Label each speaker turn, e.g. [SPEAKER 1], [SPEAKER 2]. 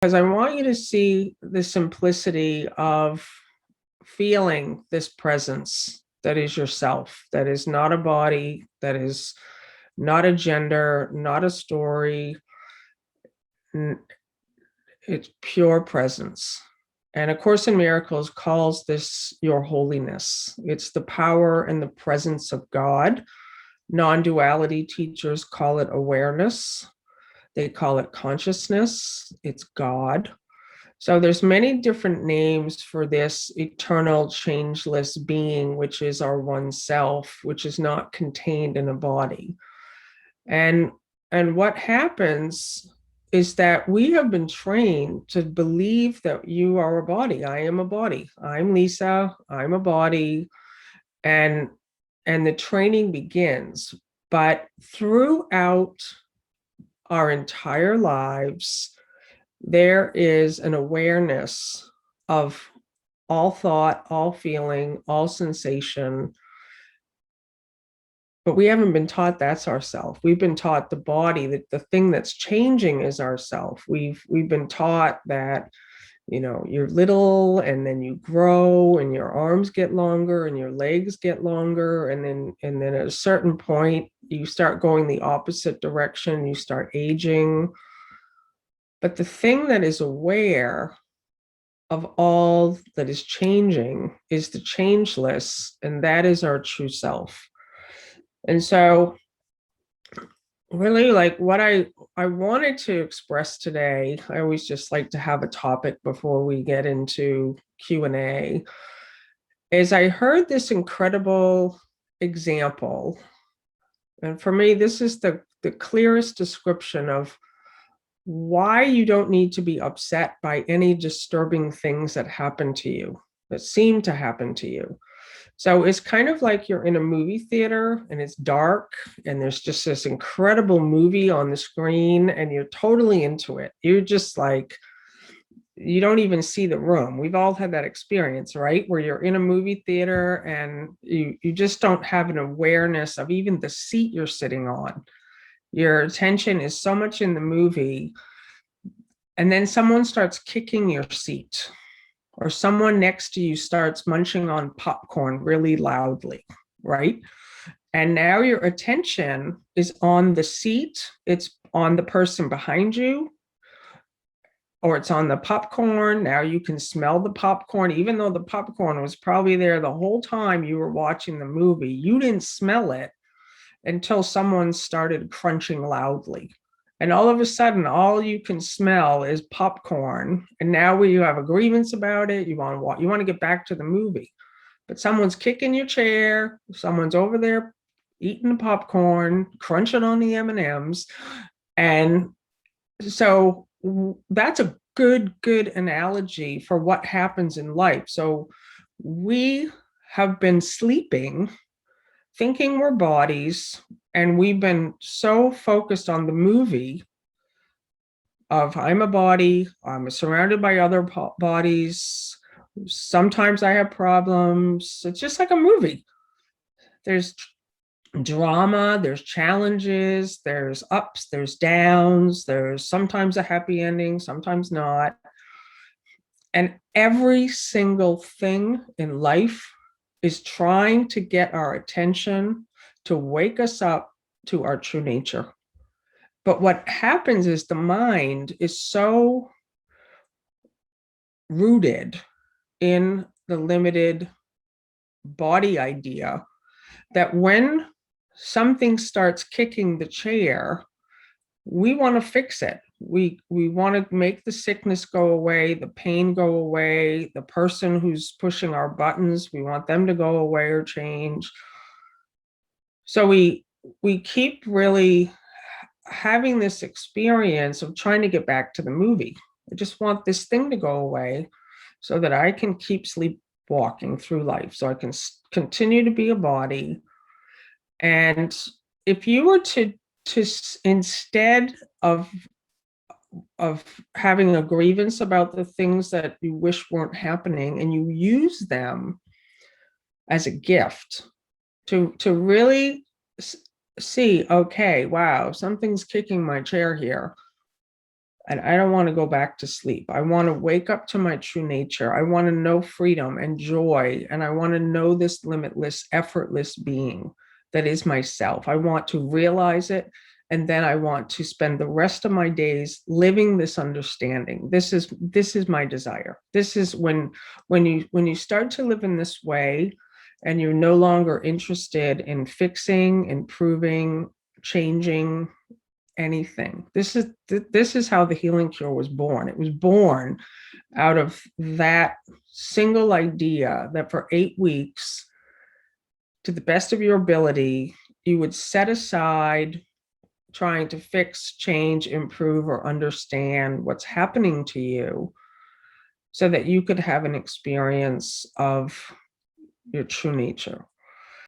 [SPEAKER 1] Because I want you to see the simplicity of feeling this presence that is yourself, that is not a body, that is not a gender, not a story. It's pure presence. And A Course in Miracles calls this your holiness. It's the power and the presence of God. Non-duality teachers call it awareness. They call it consciousness. It's God. So there's many different names for this eternal, changeless being, which is our one self, which is not contained in a body. And what happens is that we have been trained to believe that you are a body. I am a body. I'm Lisa. I'm a body. And the training begins. But throughout our entire lives, there is an awareness of all thought, all feeling, all sensation. But we haven't been taught that's ourself. We've been taught the body, that the thing that's changing is ourself. We've been taught that, you're little and then you grow and your arms get longer and your legs get longer. And then at a certain point, you start going the opposite direction, you start aging. But the thing that is aware of all that is changing is the changeless, and that is our true self. And so really, like, what I wanted to express today, I always just like to have a topic before we get into Q&A, is I heard this incredible example. And for me, this is the clearest description of why you don't need to be upset by any disturbing things that happen to you, that seem to happen to you. So it's kind of like you're in a movie theater and it's dark and there's just this incredible movie on the screen and you're totally into it. You're just like, you don't even see the room. We've all had that experience, right? Where you're in a movie theater and you just don't have an awareness of even the seat you're sitting on. Your attention is so much in the movie, and then someone starts kicking your seat, or someone next to you starts munching on popcorn really loudly, right? And now your attention is on the seat, it's on the person behind you, or it's on the popcorn. Now you can smell the popcorn, even though the popcorn was probably there the whole time you were watching the movie. You didn't smell it until someone started crunching loudly. And all of a sudden, all you can smell is popcorn. And now you have a grievance about it. You want to get back to the movie. But someone's kicking your chair. Someone's over there eating the popcorn, crunching on the M&Ms. And so that's a good analogy for what happens in life. So we have been sleeping, thinking we're bodies, and we've been so focused on the movie of I'm a body, I'm surrounded by other bodies, sometimes I have problems. It's just like a movie. There's drama, there's challenges, there's ups, there's downs, there's sometimes a happy ending, sometimes not. And every single thing in life is trying to get our attention, to wake us up to our true nature. But what happens is the mind is so rooted in the limited body idea that when something starts kicking the chair, we want to fix it. We want to make the sickness go away, the pain go away, the person who's pushing our buttons, we want them to go away or change. So we keep really having this experience of trying to get back to the movie. I just want this thing to go away so that I can keep sleepwalking through life, so I can continue to be a body. And if you were to instead of having a grievance about the things that you wish weren't happening, and you use them as a gift to really see, okay, wow, something's kicking my chair here. and I don't want to go back to sleep. I want to wake up to my true nature. I want to know freedom and joy, and I want to know this limitless, effortless being that is myself. I want to realize it, and then I want to spend the rest of my days living this understanding. This is my desire. This is when you start to live in this way, and you're no longer interested in fixing, improving, changing anything. This is how the healing cure was born. It was born out of that single idea that for 8 weeks, to the best of your ability, you would set aside trying to fix, change, improve, or understand what's happening to you so that you could have an experience of your true nature.